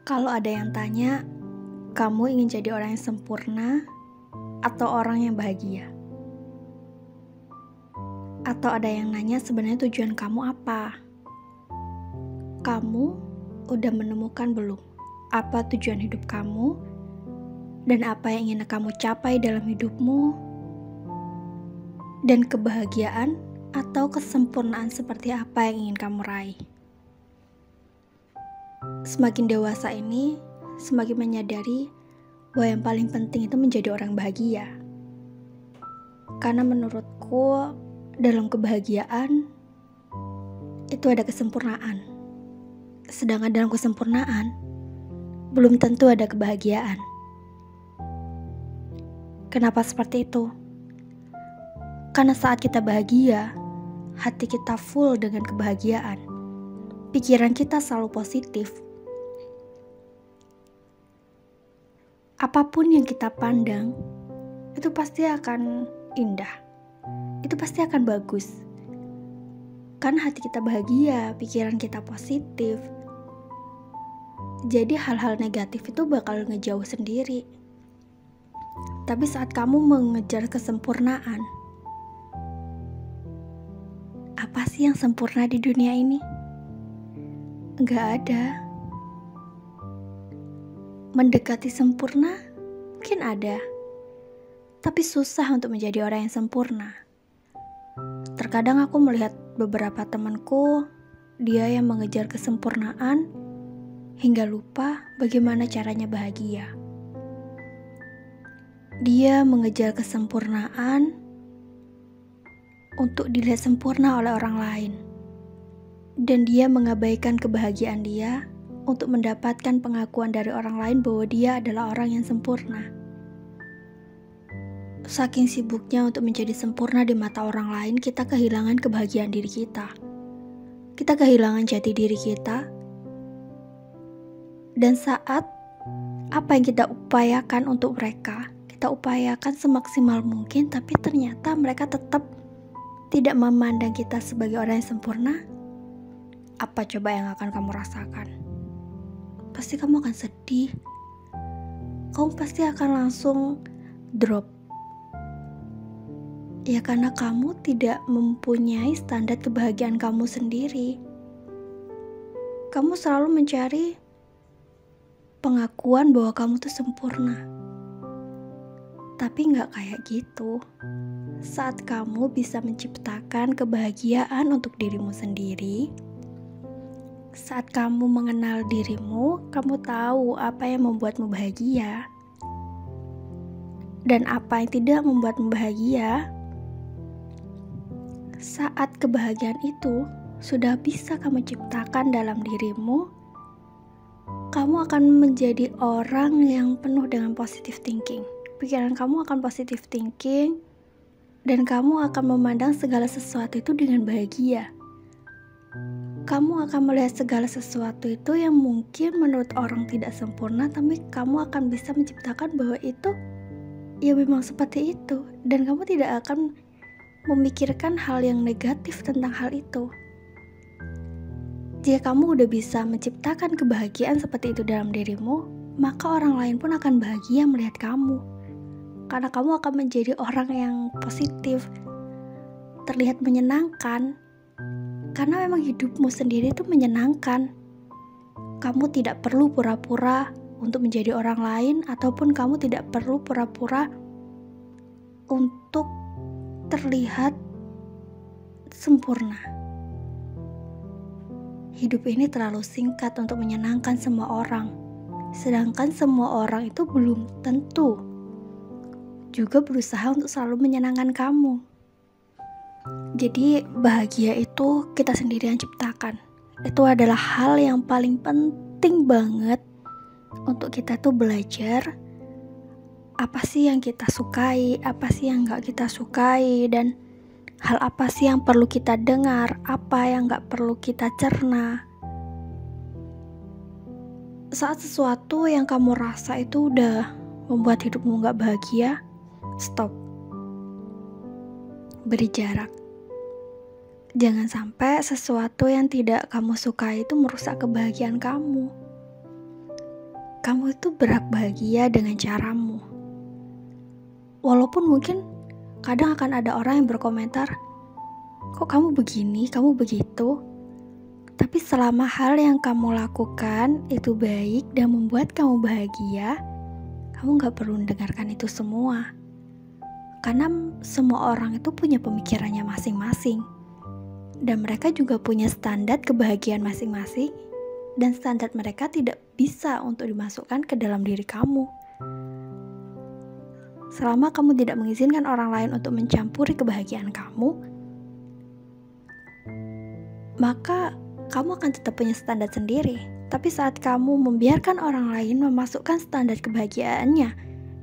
Kalau ada yang tanya, kamu ingin jadi orang yang sempurna atau orang yang bahagia? Atau ada yang nanya sebenarnya tujuan kamu apa? Kamu udah menemukan belum apa tujuan hidup kamu dan apa yang ingin kamu capai dalam hidupmu? Dan kebahagiaan atau kesempurnaan seperti apa yang ingin kamu raih? Semakin dewasa ini, semakin menyadari bahwa yang paling penting itu menjadi orang bahagia. Karena menurutku, dalam kebahagiaan itu ada kesempurnaan. Sedangkan dalam kesempurnaan, belum tentu ada kebahagiaan. Kenapa seperti itu? Karena saat kita bahagia, hati kita full dengan kebahagiaan. Pikiran kita selalu positif. Apapun yang kita pandang, itu pasti akan indah. Itu pasti akan bagus. Karena hati kita bahagia, pikiran kita positif. Jadi hal-hal negatif itu bakal ngejauh sendiri. Tapi saat kamu mengejar kesempurnaan, apa sih yang sempurna di dunia ini? Enggak ada. Mendekati sempurna mungkin ada, tapi susah untuk menjadi orang yang sempurna. Terkadang aku melihat beberapa temanku, dia yang mengejar kesempurnaan hingga lupa bagaimana caranya bahagia. Dia mengejar kesempurnaan untuk dilihat sempurna oleh orang lain, dan dia mengabaikan kebahagiaan dia untuk mendapatkan pengakuan dari orang lain bahwa dia adalah orang yang sempurna. Saking sibuknya untuk menjadi sempurna di mata orang lain, kita kehilangan kebahagiaan diri kita. Kita kehilangan jati diri kita. Dan saat apa yang kita upayakan untuk mereka, kita upayakan semaksimal mungkin, tapi ternyata mereka tetap tidak memandang kita sebagai orang yang sempurna. Apa coba yang akan kamu rasakan? Pasti kamu akan sedih. Kamu pasti akan langsung drop. Ya karena kamu tidak mempunyai standar kebahagiaan kamu sendiri. Kamu selalu mencari pengakuan bahwa kamu tuh sempurna. Tapi gak kayak gitu. Saat kamu bisa menciptakan kebahagiaan untuk dirimu sendiri, saat kamu mengenal dirimu, kamu tahu apa yang membuatmu bahagia dan apa yang tidak membuatmu bahagia. Saat kebahagiaan itu sudah bisa kamu ciptakan dalam dirimu, kamu akan menjadi orang yang penuh dengan positive thinking. Pikiran kamu akan positive thinking dan kamu akan memandang segala sesuatu itu dengan bahagia. Kamu akan melihat segala sesuatu itu yang mungkin menurut orang tidak sempurna, tapi kamu akan bisa menciptakan bahwa itu ya memang seperti itu, dan kamu tidak akan memikirkan hal yang negatif tentang hal itu. Jika kamu udah bisa menciptakan kebahagiaan seperti itu dalam dirimu, maka orang lain pun akan bahagia melihat kamu. Karena kamu akan menjadi orang yang positif, terlihat menyenangkan. Karena memang hidupmu sendiri itu menyenangkan. Kamu tidak perlu pura-pura untuk menjadi orang lain, ataupun kamu tidak perlu pura-pura untuk terlihat sempurna. Hidup ini terlalu singkat untuk menyenangkan semua orang. Sedangkan semua orang itu belum tentu juga berusaha untuk selalu menyenangkan kamu. Jadi bahagia itu kita sendiri yang ciptakan. Itu adalah hal yang paling penting banget untuk kita tuh belajar apa sih yang kita sukai, apa sih yang gak kita sukai, dan hal apa sih yang perlu kita dengar, apa yang gak perlu kita cerna. Saat sesuatu yang kamu rasa itu udah membuat hidupmu gak bahagia, stop. Beri jarak. Jangan sampai sesuatu yang tidak kamu sukai itu merusak kebahagiaan kamu. Kamu itu berhak bahagia dengan caramu. Walaupun mungkin kadang akan ada orang yang berkomentar, kok kamu begini, kamu begitu. Tapi selama hal yang kamu lakukan itu baik dan membuat kamu bahagia, kamu gak perlu mendengarkan itu semua. Karena semua orang itu punya pemikirannya masing-masing. Dan mereka juga punya standar kebahagiaan masing-masing. Dan standar mereka tidak bisa untuk dimasukkan ke dalam diri kamu. Selama kamu tidak mengizinkan orang lain untuk mencampuri kebahagiaan kamu, maka kamu akan tetap punya standar sendiri. Tapi saat kamu membiarkan orang lain memasukkan standar kebahagiaannya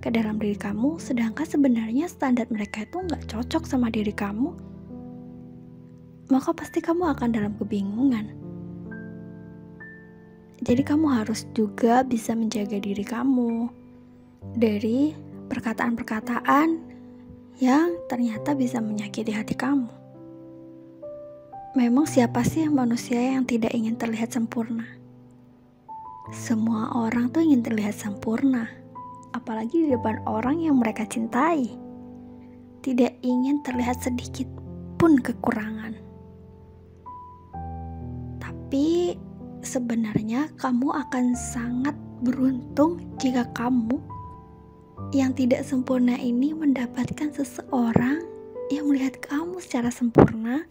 ke dalam diri kamu, sedangkan sebenarnya standar mereka itu nggak cocok sama diri kamu, maka pasti kamu akan dalam kebingungan. Jadi kamu harus juga bisa menjaga diri kamu dari perkataan-perkataan yang ternyata bisa menyakiti hati kamu. Memang siapa sih manusia yang tidak ingin terlihat sempurna? Semua orang tuh ingin terlihat sempurna, apalagi di depan orang yang mereka cintai. Tidak ingin terlihat sedikit pun kekurangan. Tapi sebenarnya kamu akan sangat beruntung jika kamu yang tidak sempurna ini mendapatkan seseorang yang melihat kamu secara sempurna,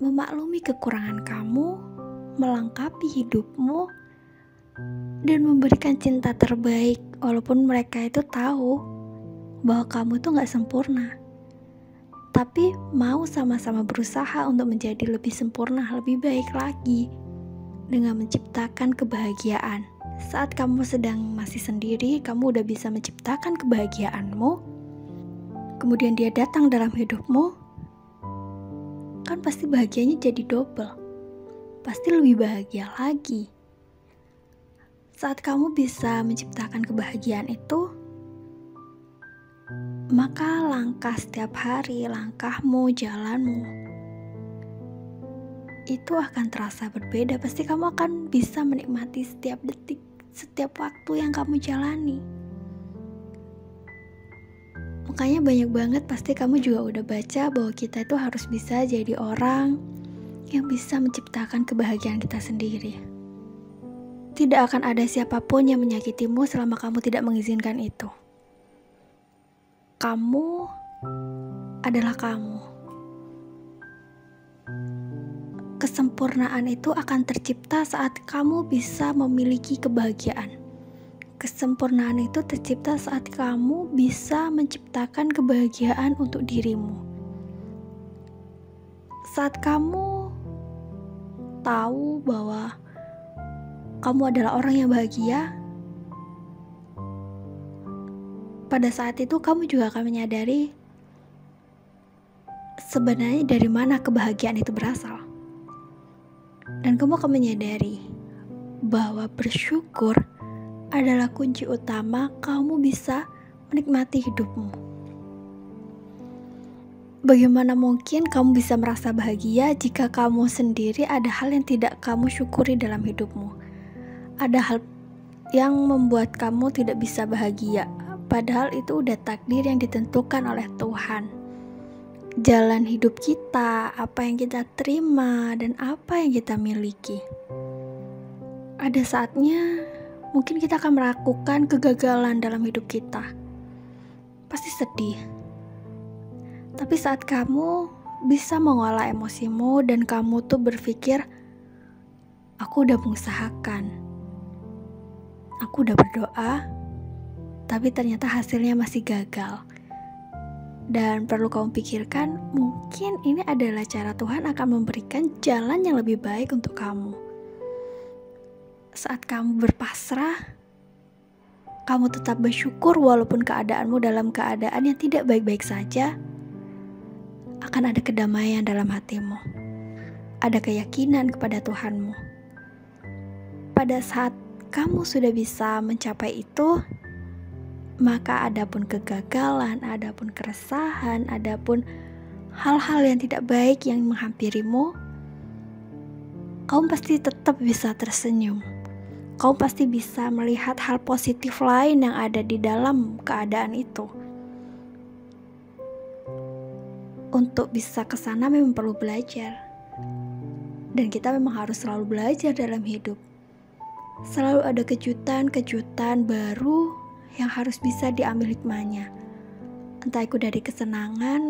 memaklumi kekurangan kamu, melengkapi hidupmu, dan memberikan cinta terbaik walaupun mereka itu tahu bahwa kamu tuh gak sempurna, tapi mau sama-sama berusaha untuk menjadi lebih sempurna, lebih baik lagi dengan menciptakan kebahagiaan. Saat kamu sedang masih sendiri, kamu udah bisa menciptakan kebahagiaanmu, kemudian dia datang dalam hidupmu, kan pasti bahagianya jadi double, pasti lebih bahagia lagi. Saat kamu bisa menciptakan kebahagiaan itu, maka langkah setiap hari, langkahmu, jalanmu, itu akan terasa berbeda. Pasti kamu akan bisa menikmati setiap detik, setiap waktu yang kamu jalani. Makanya banyak banget pasti kamu juga udah baca bahwa kita itu harus bisa jadi orang yang bisa menciptakan kebahagiaan kita sendiri. Tidak akan ada siapapun yang menyakitimu selama kamu tidak mengizinkan itu. Kamu adalah kamu. Kesempurnaan itu akan tercipta saat kamu bisa memiliki kebahagiaan. Kesempurnaan itu tercipta saat kamu bisa menciptakan kebahagiaan untuk dirimu. Saat kamu tahu bahwa kamu adalah orang yang bahagia, pada saat itu kamu juga akan menyadari sebenarnya dari mana kebahagiaan itu berasal. Dan kamu akan menyadari bahwa bersyukur adalah kunci utama kamu bisa menikmati hidupmu. Bagaimana mungkin kamu bisa merasa bahagia jika kamu sendiri ada hal yang tidak kamu syukuri dalam hidupmu? Ada hal yang membuat kamu tidak bisa bahagia, padahal itu udah takdir yang ditentukan oleh Tuhan. Jalan hidup kita, apa yang kita terima, dan apa yang kita miliki. Ada saatnya mungkin kita akan melakukan kegagalan dalam hidup kita. Pasti sedih. Tapi saat kamu bisa mengolah emosimu dan kamu tuh berpikir, aku udah mengusahakan, aku udah berdoa, tapi ternyata hasilnya masih gagal. Dan perlu kamu pikirkan, mungkin ini adalah cara Tuhan akan memberikan jalan yang lebih baik untuk kamu. Saat kamu berpasrah, kamu tetap bersyukur walaupun keadaanmu dalam keadaan yang tidak baik-baik saja, akan ada kedamaian dalam hatimu. Ada keyakinan kepada Tuhanmu. Pada saat kamu sudah bisa mencapai itu, maka adapun kegagalan, adapun keresahan, adapun hal-hal yang tidak baik yang menghampirimu, kamu pasti tetap bisa tersenyum. Kamu pasti bisa melihat hal positif lain yang ada di dalam keadaan itu. Untuk bisa ke sana memang perlu belajar. Dan kita memang harus selalu belajar dalam hidup. Selalu ada kejutan-kejutan baru yang harus bisa diambil hikmahnya. Entah itu dari kesenangan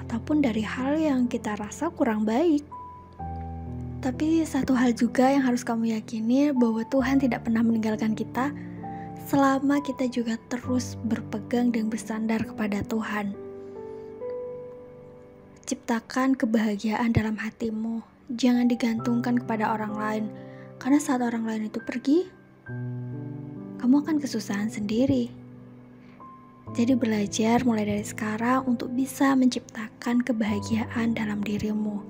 ataupun dari hal yang kita rasa kurang baik. Tapi satu hal juga yang harus kamu yakini, bahwa Tuhan tidak pernah meninggalkan kita selama kita juga terus berpegang dan bersandar kepada Tuhan. Ciptakan kebahagiaan dalam hatimu. Jangan digantungkan kepada orang lain, karena saat orang lain itu pergi, kamu akan kesusahan sendiri. Jadi belajar mulai dari sekarang untuk bisa menciptakan kebahagiaan dalam dirimu.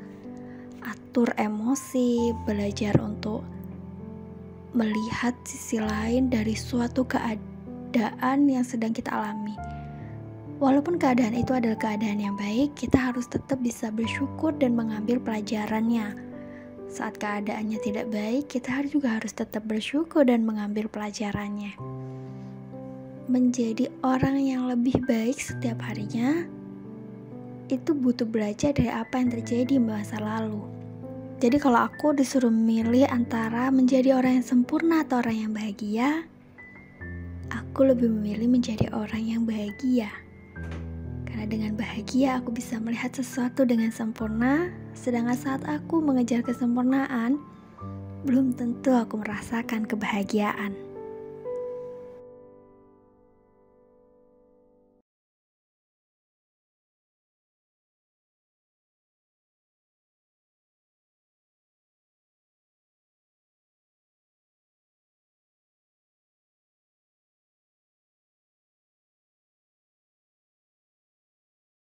Atur emosi, belajar untuk melihat sisi lain dari suatu keadaan yang sedang kita alami. Walaupun keadaan itu adalah keadaan yang baik, kita harus tetap bisa bersyukur dan mengambil pelajarannya. Saat keadaannya tidak baik, kita juga harus tetap bersyukur dan mengambil pelajarannya. Menjadi orang yang lebih baik setiap harinya, itu butuh belajar dari apa yang terjadi di masa lalu. Jadi kalau aku disuruh memilih antara menjadi orang yang sempurna atau orang yang bahagia, aku lebih memilih menjadi orang yang bahagia. Karena dengan bahagia aku bisa melihat sesuatu dengan sempurna, sedangkan saat aku mengejar kesempurnaan, belum tentu aku merasakan kebahagiaan.